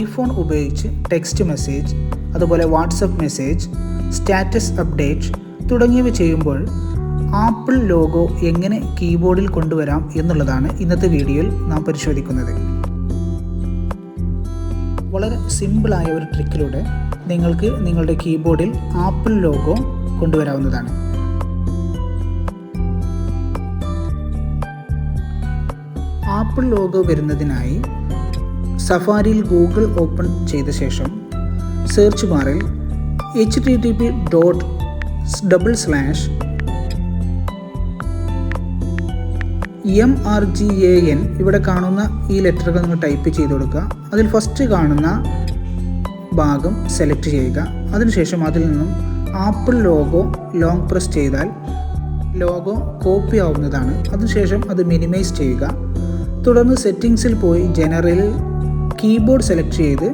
IPhone ഉപയോഗിച്ച് text message, അതുപോലെ WhatsApp message, status update തുടങ്ങിയവ ചെയ്യുമ്പോൾ ആപ്പിൾ ലോഗോ എങ്ങനെ കീബോർഡിൽ കൊണ്ടുവരാം എന്നുള്ളതാണ് ഇന്നത്തെ വീഡിയോയിൽ നാം പരിശോധിക്കുന്നത്. വളരെ സിമ്പിളായ ഒരു ട്രിക്കിലൂടെ നിങ്ങൾക്ക് നിങ്ങളുടെ കീബോർഡിൽ ആപ്പിൾ ലോഗോ കൊണ്ടുവരാവുന്നതാണ്. ആപ്പിൾ ലോഗോ വരുന്നതിനായി സഫാരിയിൽ ഗൂഗിൾ ഓപ്പൺ ചെയ്ത ശേഷം സെർച്ച് ബാറിൽ http://MRGAN ഇവിടെ കാണുന്ന ഈ ലെറ്ററുകൾ നിങ്ങൾ ടൈപ്പ് ചെയ്ത് കൊടുക്കുക. അതിൽ ഫസ്റ്റ് കാണുന്ന ഭാഗം സെലക്ട് ചെയ്യുക. അതിനുശേഷം അതിൽ നിന്നും ആപ്പിൾ ലോഗോ ലോങ് പ്രസ് ചെയ്താൽ ലോഗോ കോപ്പി ആവുന്നതാണ്. അതിനുശേഷം അത് മിനിമൈസ് ചെയ്യുക. തുടർന്ന് സെറ്റിങ്സിൽ പോയി ജനറലിൽ കീബോർഡ് സെലക്ട് ചെയ്ത്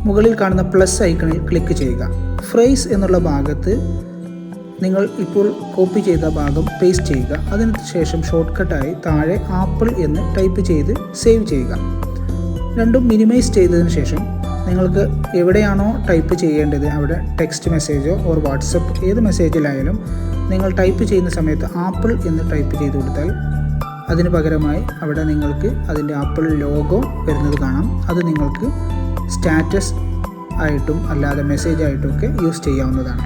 മുകളിൽ കാണുന്ന പ്ലസ് ഐക്കണിൽ ക്ലിക്ക് ചെയ്യുക. ഫ്രേസ് എന്നുള്ള ഭാഗത്ത് നിങ്ങൾ ഇപ്പോൾ കോപ്പി ചെയ്ത ഭാഗം പേസ്റ്റ് ചെയ്യുക. അതിനുശേഷം ഷോർട്ട് കട്ടായി താഴെ ആപ്പിൾ എന്ന് ടൈപ്പ് ചെയ്ത് സേവ് ചെയ്യുക. രണ്ടും മിനിമൈസ് ചെയ്തതിന് ശേഷം നിങ്ങൾക്ക് എവിടെയാണോ ടൈപ്പ് ചെയ്യേണ്ടത് അവിടെ ടെക്സ്റ്റ് മെസ്സേജോ ഓർ വാട്സപ്പ് ഏത് മെസ്സേജിലായാലും നിങ്ങൾ ടൈപ്പ് ചെയ്യുന്ന സമയത്ത് ആപ്പിൾ എന്ന് ടൈപ്പ് ചെയ്ത് കൊടുത്താൽ അതിന് പകരമായി അവിടെ നിങ്ങൾക്ക് അതിൻ്റെ ആപ്പിൾ ലോഗോ വരുന്നത് കാണാം. അത് നിങ്ങൾക്ക് സ്റ്റാറ്റസ് ആയിട്ടും അല്ലാതെ മെസ്സേജ് ആയിട്ടും ഒക്കെ യൂസ് ചെയ്യാവുന്നതാണ്.